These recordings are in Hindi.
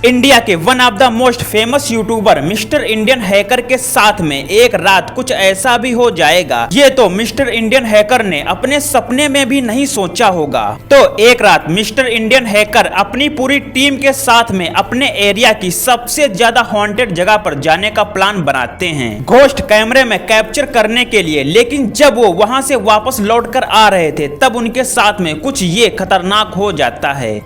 इंडिया के one of the most famous YouTuber mister Indian hacker के साथ में एक रात कुछ ऐसा भी हो जाएगा, ये तो मिस्टर इंडियन हैकर ने अपने सपने में भी नहीं सोचा होगा। तो एक रात मिस्टर इंडियन हैकर अपनी पूरी टीम के साथ में अपने एरिया की सबसे ज्यादा हॉन्टेड जगह पर जाने का प्लान बनाते हैं घोस्ट कैमरे में कैप्चर करने के लिए। लेकिन जब वो वहां से वापस लौट कर आ रहे थे तब उनके साथ में कुछ ये खतरनाक हो जाता है।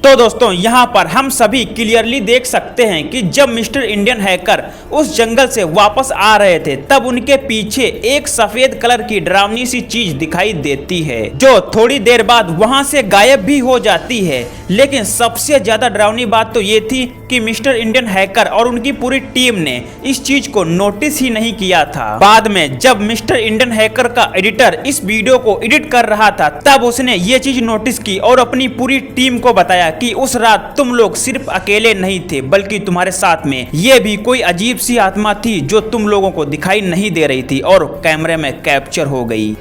तो दोस्तों यहाँ पर हम सभी क्लियरली देख सकते हैं कि जब मिस्टर इंडियन हैकर उस जंगल से वापस आ रहे थे तब उनके पीछे एक सफेद कलर की डरावनी सी चीज दिखाई देती है जो थोड़ी देर बाद वहां से गायब भी हो जाती है। लेकिन सबसे ज्यादा डरावनी बात तो ये थी कि मिस्टर इंडियन हैकर और उनकी पूरी टीम ने इस चीज को नोटिस ही नहीं किया था। बाद में जब मिस्टर इंडियन हैकर का एडिटर इस वीडियो को एडिट कर रहा था तब उसने ये चीज नोटिस की और अपनी पूरी टीम को बताया कि उस रात तुम लोग सिर्फ अकेले नहीं थे बल्कि तुम्हारे साथ में ये भी कोई अजीब सी आत्मा थी जो तुम लोगों को दिखाई नहीं दे रही थी और कैमरे में कैप्चर हो गई।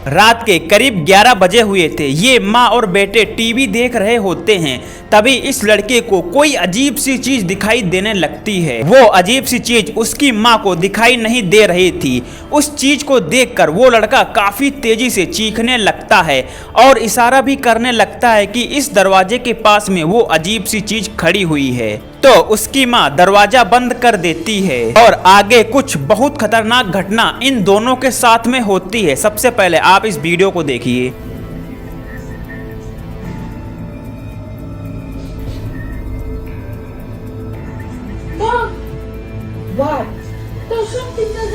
रात के करीब 11 बजे हुए थे। ये माँ और बेटे टीवी देख रहे होते हैं तभी इस लड़के को कोई अजीब सी चीज दिखाई देने लगती है। वो अजीब सी चीज उसकी माँ को दिखाई नहीं दे रही थी। उस चीज को देखकर वो लड़का काफी तेजी से चीखने लगता है और इशारा भी करने लगता है कि इस दरवाजे के पास में वो अजीब सी चीज खड़ी हुई है। तो उसकी माँ दरवाजा बंद कर देती है और आगे कुछ बहुत खतरनाक घटना इन दोनों के साथ में होती है। सबसे पहले आप इस वीडियो को देखिए। What? There's something that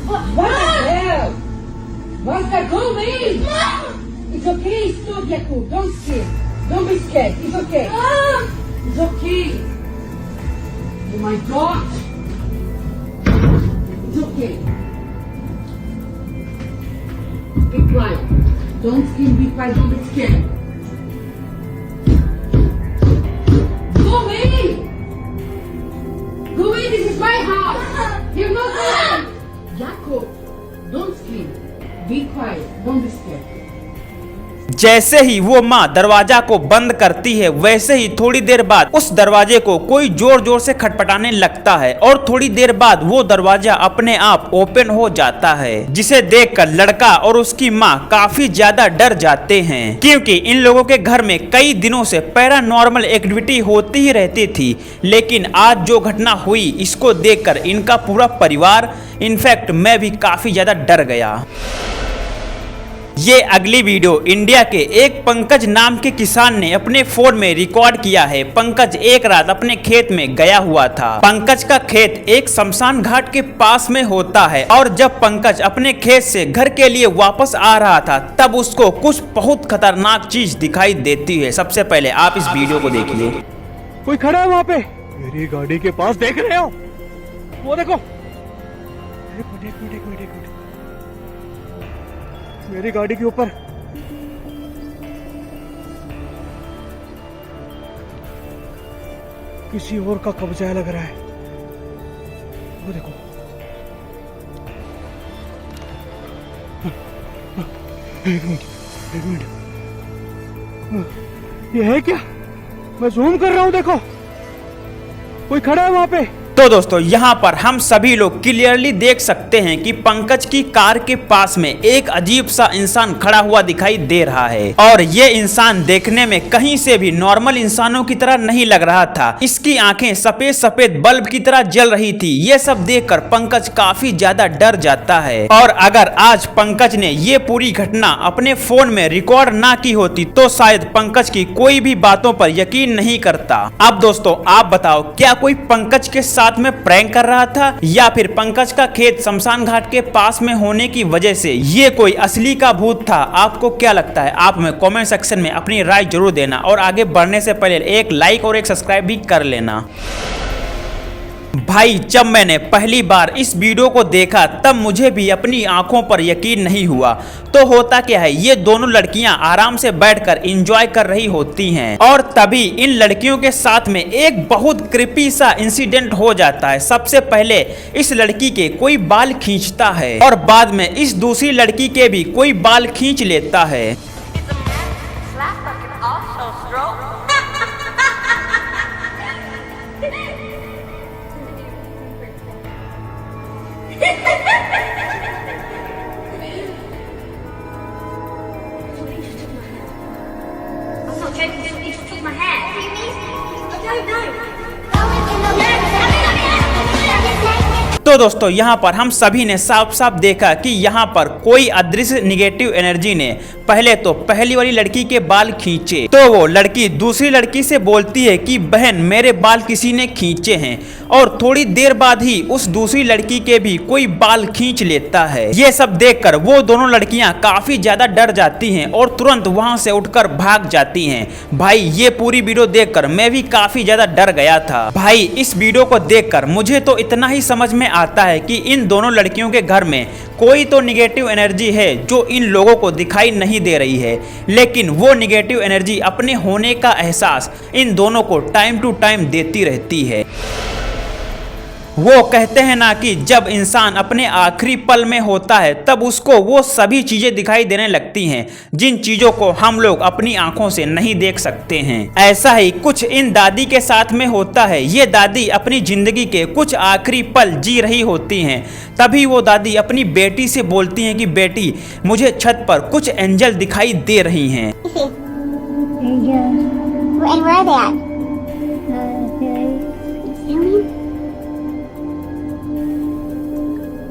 What the hell? What's that? Go away! It's okay, stop, Jakub. Don't scare. Don't be scared. It's okay. It's okay. Oh my God! It's okay. Be quiet. Don't scream, be quiet, don't be scared. Go away! Go away, this is my house! You're not allowed! Jacob, don't scream. Be quiet, don't be scared. जैसे ही वो माँ दरवाजा को बंद करती है वैसे ही थोड़ी देर बाद उस दरवाजे को कोई जोर जोर से खटपटाने लगता है और थोड़ी देर बाद वो दरवाजा अपने आप ओपन हो जाता है जिसे देखकर लड़का और उसकी माँ काफी ज्यादा डर जाते हैं क्योंकि इन लोगों के घर में कई दिनों से पैरानॉर्मल एक्टिविटी होती ही रहती थी। लेकिन आज जो घटना हुई इसको देखकर इनका पूरा परिवार इनफैक्ट मैं भी काफी ज्यादा डर गया। ये अगली वीडियो इंडिया के एक पंकज नाम के किसान ने अपने फोन में रिकॉर्ड किया है। पंकज एक रात अपने खेत में गया हुआ था। पंकज का खेत एक शमशान घाट के पास में होता है और जब पंकज अपने खेत से घर के लिए वापस आ रहा था तब उसको कुछ बहुत खतरनाक चीज दिखाई देती है। सबसे पहले आप इस वीडियो को देखिए। कोई खड़ा है वहाँ पे मेरी गाड़ी के पास, देख रहे हो? वो देखो, एक मिनट मेरी गाड़ी के ऊपर किसी और का कब्जा लग रहा है। वो देखो, एक मिनट ये है क्या? मैं जूम कर रहा हूं, देखो कोई खड़ा है वहां पे। तो दोस्तों यहाँ पर हम सभी लोग क्लियरली देख सकते हैं कि पंकज की कार के पास में एक अजीब सा इंसान खड़ा हुआ दिखाई दे रहा है और ये इंसान देखने में कहीं से भी नॉर्मल इंसानों की तरह नहीं लग रहा था। इसकी आंखें सफेद सफेद बल्ब की तरह जल रही थी। ये सब देखकर पंकज काफी ज्यादा डर जाता है और अगर आज पंकज ने ये पूरी घटना अपने फोन में रिकॉर्ड ना की होती तो शायद पंकज की कोई भी बातों पर यकीन नहीं करता। अब दोस्तों आप बताओ, क्या कोई पंकज के साथ में प्रैंक कर रहा था या फिर पंकज का खेत शमशान घाट के पास में होने की वजह से ये कोई असली का भूत था? आपको क्या लगता है? आप हमें कमेंट सेक्शन में अपनी राय जरूर देना और आगे बढ़ने से पहले एक लाइक और एक सब्सक्राइब भी कर लेना। भाई जब मैंने पहली बार इस वीडियो को देखा तब मुझे भी अपनी आंखों पर यकीन नहीं हुआ। तो होता क्या है, ये दोनों लड़कियां आराम से बैठकर एंजॉय कर रही होती हैं और तभी इन लड़कियों के साथ में एक बहुत क्रिपी सा इंसिडेंट हो जाता है। सबसे पहले इस लड़की के कोई बाल खींचता है और बाद में इस दूसरी लड़की के भी कोई बाल खींच लेता है। तो दोस्तों यहाँ पर हम सभी ने साफ साफ देखा कि यहाँ पर कोई अदृश्य निगेटिव एनर्जी ने पहले तो पहली वाली लड़की के बाल खींचे, तो वो लड़की दूसरी लड़की से बोलती है कि बहन मेरे बाल किसी ने खींचे हैं, और थोड़ी देर बाद ही उस दूसरी लड़की के भी कोई बाल खींच लेता है। ये सब देखकर वो दोनों लड़कियां काफी ज्यादा डर जाती हैं और तुरंत वहां से उठकर भाग जाती हैं। भाई ये पूरी वीडियो देखकर मैं भी काफी ज्यादा डर गया था। भाई इस वीडियो को देखकर मुझे तो इतना ही समझ में आता है कि इन दोनों लड़कियों के घर में कोई तो निगेटिव एनर्जी है जो इन लोगों को दिखाई नहीं दे रही है, लेकिन वो निगेटिव एनर्जी अपने होने का एहसास इन दोनों को टाइम टू टाइम देती रहती है। वो कहते हैं ना कि जब इंसान अपने आखिरी पल में होता है तब उसको वो सभी चीजें दिखाई देने लगती हैं जिन चीजों को हम लोग अपनी आंखों से नहीं देख सकते हैं। ऐसा ही कुछ इन दादी के साथ में होता है। ये दादी अपनी जिंदगी के कुछ आखिरी पल जी रही होती हैं, तभी वो दादी अपनी बेटी से बोलती हैं कि बेटी मुझे छत पर कुछ एंजल दिखाई दे रही हैं।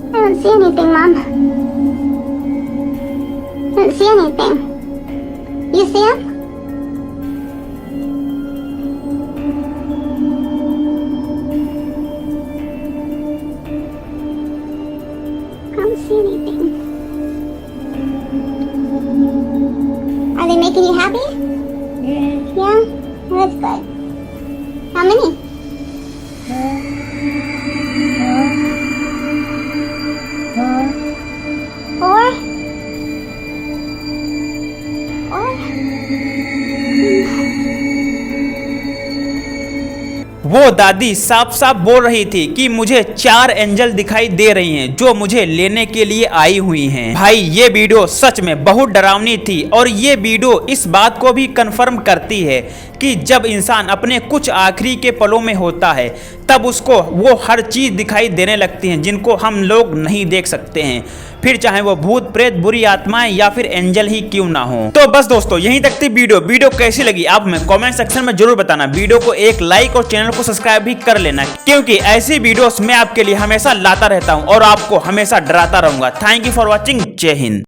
I don't see anything, Mom. I don't see anything. You see him? I don't see anything. Are they making you happy? Yeah. Yeah? Well, that's good. How many? Four? वो दादी साफ साफ बोल रही थी कि मुझे 4 एंजल दिखाई दे रही हैं जो मुझे लेने के लिए आई हुई हैं। भाई ये वीडियो सच में बहुत डरावनी थी और ये वीडियो इस बात को भी कंफर्म करती है कि जब इंसान अपने कुछ आखिरी के पलों में होता है तब उसको वो हर चीज दिखाई देने लगती हैं जिनको हम लोग नहीं देख सकते हैं, फिर चाहे वो भूत प्रेत बुरी आत्माएं या फिर एंजल ही क्यों ना हो। तो बस दोस्तों यहीं तक थी वीडियो कैसी लगी आप हमें कमेंट सेक्शन में जरूर बताना। वीडियो को एक लाइक और चैनल को सब्सक्राइब भी कर लेना, क्योंकि ऐसी वीडियोस मैं आपके लिए हमेशा लाता रहता हूं और आपको हमेशा डराता रहूंगा। Thank you for watching. जय हिंद।